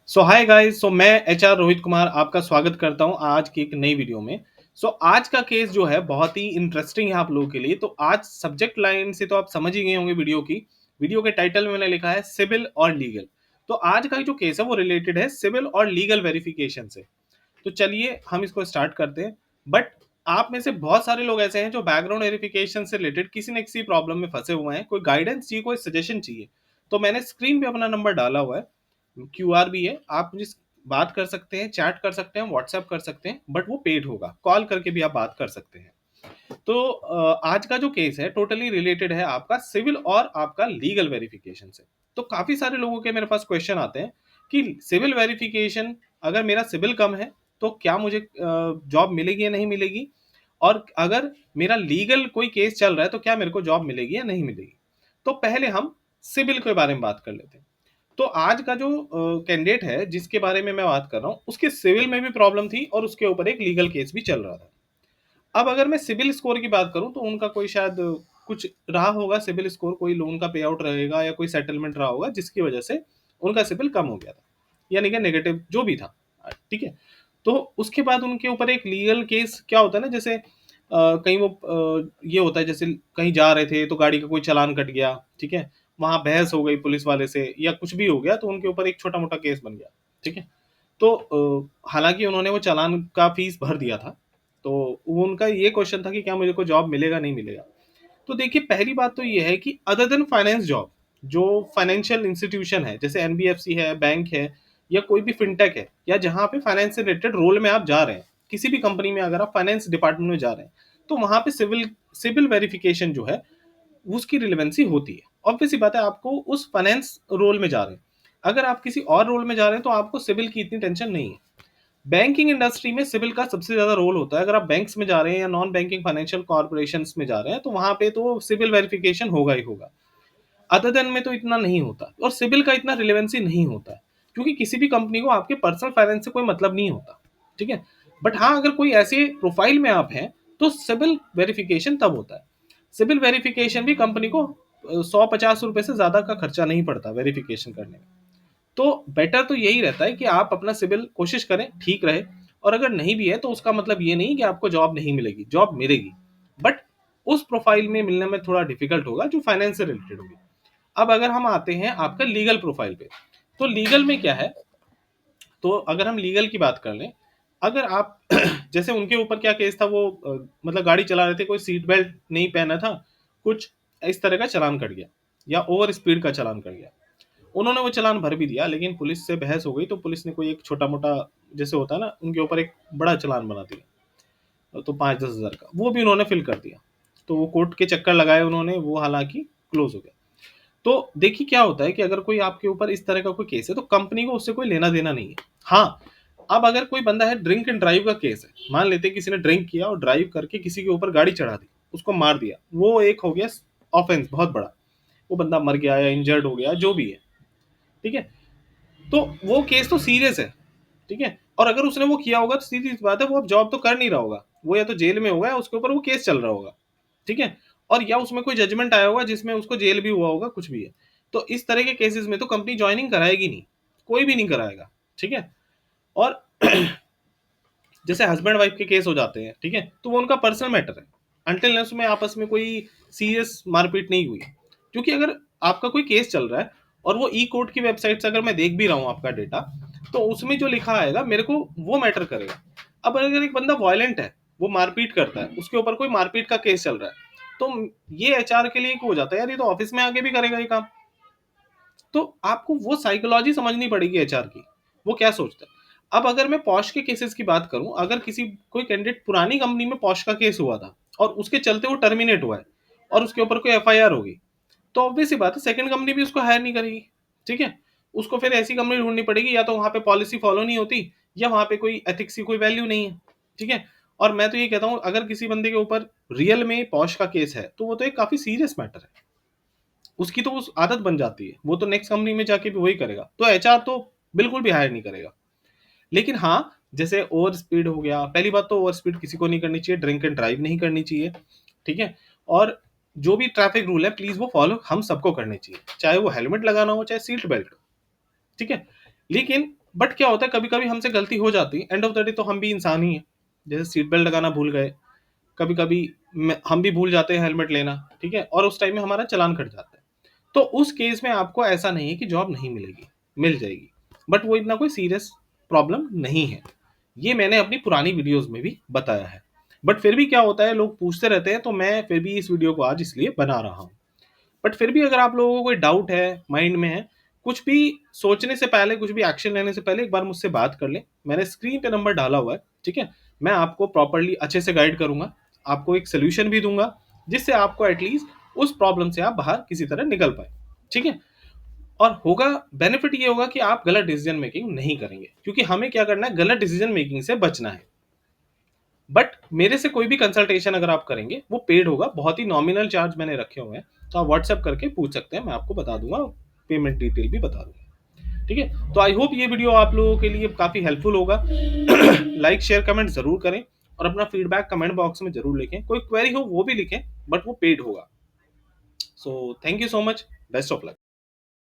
Hi guys. मैं HR Rohit Kumar आपका स्वागत करता हूं आज की एक नई वीडियो में। आज का केस जो है बहुत ही इंटरेस्टिंग है आप लोगों के लिए। तो आज सब्जेक्ट लाइन से तो आप समझ ही गए होंगे वीडियो के टाइटल में मैंने लिखा है सिविल और लीगल। तो आज का जो केस है वो रिलेटेड है सिविल और लीगल वेरिफिकेशन से। तो चलिए हम इसको स्टार्ट करते हैं। बट आप में से बहुत सारे लोग ऐसे हैं जो बैकग्राउंड वेरिफिकेशन से रिलेटेड किसी न किसी प्रॉब्लम में फंसे हुए हैं। कोई गाइडेंस चाहिए, कोई सजेशन चाहिए, तो मैंने स्क्रीन पे अपना नंबर डाला हुआ है, क्यूआर भी है। आप मुझे बात कर सकते हैं, चैट कर सकते हैं, व्हाट्सएप कर सकते हैं, बट वो पेड होगा। कॉल करके भी आप बात कर सकते हैं। तो आज का जो केस है टोटली रिलेटेड है आपका सिविल और आपका लीगल वेरिफिकेशन से। तो काफी सारे लोगों के मेरे पास क्वेश्चन आते हैं कि सिविल वेरिफिकेशन, अगर मेरा सिविल कम है तो क्या मुझे जॉब मिलेगी या नहीं मिलेगी, और अगर मेरा लीगल कोई केस चल रहा है तो क्या मेरे को जॉब मिलेगी या नहीं मिलेगी। तो पहले हम सिविल के बारे में बात कर लेते हैं। तो आज का जो कैंडिडेट है जिसके बारे में मैं बात कर रहा हूँ, उसके सिविल में भी प्रॉब्लम थी और उसके ऊपर एक लीगल केस भी चल रहा था। अब अगर मैं सिविल स्कोर की बात करूं तो उनका कोई शायद कुछ रहा होगा सिविल स्कोर, कोई लोन का पे आउट रहेगा या कोई सेटलमेंट रहा होगा जिसकी वजह से उनका सिविल कम हो गया था, यानी कि नेगेटिव जो भी था। ठीक है। तो उसके बाद उनके ऊपर एक लीगल केस क्या होता है ना, जैसे कहीं वो ये होता है जैसे कहीं जा रहे थे तो गाड़ी का कोई चालान कट गया, ठीक है, वहां बहस हो गई पुलिस वाले से या कुछ भी हो गया तो उनके ऊपर एक छोटा मोटा केस बन गया। ठीक है। तो हालांकि उन्होंने वो चालान का फीस भर दिया था। तो वो उनका ये क्वेश्चन था कि क्या मुझे को जॉब मिलेगा नहीं मिलेगा। तो देखिए पहली बात तो ये है कि अदर देन फाइनेंस जॉब, जो फाइनेंशियल इंस्टीट्यूशन है जैसे एनबीएफसी है, बैंक है, या कोई भी फिनटेक है, या जहाँ पे फाइनेंस से रिलेटेड रोल में आप जा रहे हैं, किसी भी कंपनी में अगर आप फाइनेंस डिपार्टमेंट में जा रहे हैं, तो वहां पे सिविल सिविल वेरिफिकेशन जो है उसकी रिलेवेंसी होती है। ऑब्वियस सी बात है, आपको उस फाइनेंस रोल में जा रहे हैं। अगर आप किसी और रोल में जा रहे हैं तो आपको सिविल की इतनी टेंशन नहीं है। बैंकिंग इंडस्ट्री में सिविल का सबसे ज्यादा रोल होता है। अगर आप बैंक्स में जा रहे हैं या नॉन बैंकिंग फाइनेंशियल कॉर्पोरेशंस में जा रहे हैं तो वहां पे तो सिविल वेरिफिकेशन होगा ही होगा। अदर देन में तो इतना नहीं होता और सिविल का इतना रिलेवेंसी नहीं होता है, क्योंकि किसी भी कंपनी को आपके पर्सनल फाइनेंस से कोई मतलब नहीं होता। ठीक है। बट हाँ, अगर कोई ऐसे प्रोफाइल में आप हैं तो सिविल वेरिफिकेशन तब होता है। सिविल वेरिफिकेशन भी कंपनी को 150 रुपए से ज्यादा का खर्चा नहीं पड़ता वेरिफिकेशन करने में। तो बेटर तो यही रहता है कि आप अपना सिविल कोशिश करें ठीक रहे। और अगर नहीं भी है तो उसका मतलब ये नहीं कि आपको जॉब नहीं मिलेगी, जॉब मिलेगी, बट उस प्रोफाइल में मिलने में थोड़ा डिफिकल्ट होगा जो फाइनेंस से रिलेटेड होगी। अब अगर हम आते हैं आपका लीगल प्रोफाइल पे, तो लीगल में क्या है। तो अगर हम लीगल की बात कर लें, अगर आप जैसे उनके ऊपर क्या केस था, वो मतलब गाड़ी चला रहे थे, कोई सीट बेल्ट नहीं पहना था, कुछ इस तरह का चालान कट गया या ओवर स्पीड का चालान कट गया। उन्होंने वो चालान भर भी दिया, लेकिन पुलिस से बहस हो गई तो पुलिस ने कोई एक छोटा मोटा, जैसे होता है ना, उनके ऊपर एक बड़ा चालान बना दिया, तो 5-10 हज़ार का वो भी उन्होंने फिल कर दिया। तो वो कोर्ट के चक्कर लगाए उन्होंने, वो हालांकि क्लोज हो गया। तो देखिए क्या होता है कि अगर कोई आपके ऊपर इस तरह का कोई केस है तो कंपनी को उससे कोई लेना देना नहीं है। हाँ, अब अगर कोई बंदा है, ड्रिंक एंड ड्राइव का केस है, मान लेते हैं किसी ने ड्रिंक किया और ड्राइव करके किसी के ऊपर गाड़ी चढ़ा दी, उसको मार दिया, वो एक हो गया ऑफेंस बहुत बड़ा। वो बंदा मर गया या इंजर्ड हो गया जो भी है, ठीक है, तो वो केस तो सीरियस है। ठीक है। और अगर उसने वो किया होगा तो सीधी सी बात है, वो अब जॉब तो कर नहीं रहा होगा, वो या तो जेल में होगा या उसके ऊपर वो केस चल रहा होगा। ठीक है। और या उसमें कोई जजमेंट आया होगा जिसमें उसको जेल भी हुआ होगा, कुछ भी है। तो इस तरह के केसेस में तो कंपनी ज्वाइनिंग कराएगी नहीं, कोई भी नहीं कराएगा। ठीक है। और जैसे हस्बैंड वाइफ के केस हो जाते हैं, ठीक है, तो वो उनका पर्सनल मैटर है, अनटिल उसमें आपस में कोई सीरियस मारपीट नहीं हुई। क्योंकि अगर आपका कोई केस चल रहा है और वो ई कोर्ट की वेबसाइट से अगर मैं देख भी रहा हूँ आपका डेटा, तो उसमें जो लिखा आएगा मेरे को वो मैटर करेगा। अब अगर एक बंदा वायलेंट है, वो मारपीट करता है, उसके ऊपर कोई मारपीट का केस चल रहा है, तो ये एचआर के लिए हो जाता है, यार ये तो ऑफिस में आके भी करेगा ये काम। तो आपको वो साइकोलॉजी समझनी पड़ेगी एचआर की, वो क्या सोचता है। अब अगर मैं पॉश के केसेस की बात करूं, अगर किसी कोई कैंडिडेट पुरानी कंपनी में पॉश का केस हुआ था और उसके चलते वो टर्मिनेट हुआ है और उसके ऊपर कोई एफआईआर होगी, तो ऑब्वियस सी बात है सेकंड कंपनी भी उसको हायर नहीं करेगी। ठीक है। उसको फिर ऐसी कंपनी ढूंढनी पड़ेगी, या तो वहां पे पॉलिसी फॉलो नहीं होती, या वहां पे कोई एथिक्स की कोई वैल्यू नहीं है। ठीक है। और मैं तो ये कहता हूं, अगर किसी बंदे के ऊपर रियल में पॉश का केस है तो वो तो एक काफी सीरियस मैटर है, उसकी तो उस आदत बन जाती है, वो तो नेक्स्ट कंपनी में जाके भी वही करेगा, तो एचआर तो बिल्कुल भी हायर नहीं करेगा। लेकिन हाँ, जैसे ओवर स्पीड हो गया, पहली बात तो ओवर स्पीड किसी को नहीं करनी चाहिए, ड्रिंक एंड ड्राइव नहीं करनी चाहिए। ठीक है। और जो भी ट्रैफिक रूल है प्लीज वो फॉलो हम सबको करने चाहिए, चाहे वो हेलमेट लगाना हो चाहे सीट बेल्ट हो। ठीक है। लेकिन बट क्या होता है, कभी-कभी हमसे गलती हो जाती है, एंड ऑफ द डे तो हम भी इंसान ही हैं। जैसे सीट बेल्ट लगाना भूल गए, कभी-कभी मैं हम भी भूल जाते हैं हेलमेट लेना, ठीक है? और उस टाइम में हमारा चालान कट जाता है। तो उस केस में आपको ऐसा नहीं है कि जॉब नहीं मिलेगी, मिल जाएगी। बट वो इतना कोई सीरियस प्रॉब्लम नहीं है। ये मैंने अपनी पुरानी वीडियोज़ में भी बताया है। बट फिर भी क्या होता है, लोग पूछते रहते हैं, तो मैं फिर भी इस वीडियो को आज इसलिए बना रहा हूँ। बट फिर भी अगर आप लोगों को कोई डाउट है, माइंड में है, कुछ भी सोचने से पहले, कुछ भी एक्शन लेने से पहले एक बार मुझसे बात कर लें। मैंने स्क्रीन पे नंबर डाला हुआ है, ठीक है? मैं आपको प्रॉपर्ली अच्छे से गाइड करूँगा, आपको एक सॉल्यूशन भी दूँगा, जिससे आपको एटलीस्ट उस प्रॉब्लम से आप बाहर किसी तरह निकल पाएँ, ठीक है? और होगा, बेनिफिट ये होगा कि आप गलत डिसीजन मेकिंग नहीं करेंगे, क्योंकि हमें क्या करना है, गलत डिसीजन मेकिंग से बचना है। बट मेरे से कोई भी कंसल्टेशन अगर आप करेंगे, वो पेड होगा, बहुत ही नॉमिनल चार्ज मैंने रखे हुए हैं, तो आप व्हाट्सएप करके पूछ सकते हैं, मैं आपको बता दूंगा, पेमेंट डिटेल भी बता दूंगा, ठीक है? तो आई होप ये वीडियो आप लोगों के लिए काफी हेल्पफुल होगा। लाइक शेयर कमेंट जरूर करें, और अपना फीडबैक कमेंट बॉक्स में जरूर लिखें, कोई क्वेरी हो वो भी लिखें, बट वो पेड होगा। So thank you so much, best of luck.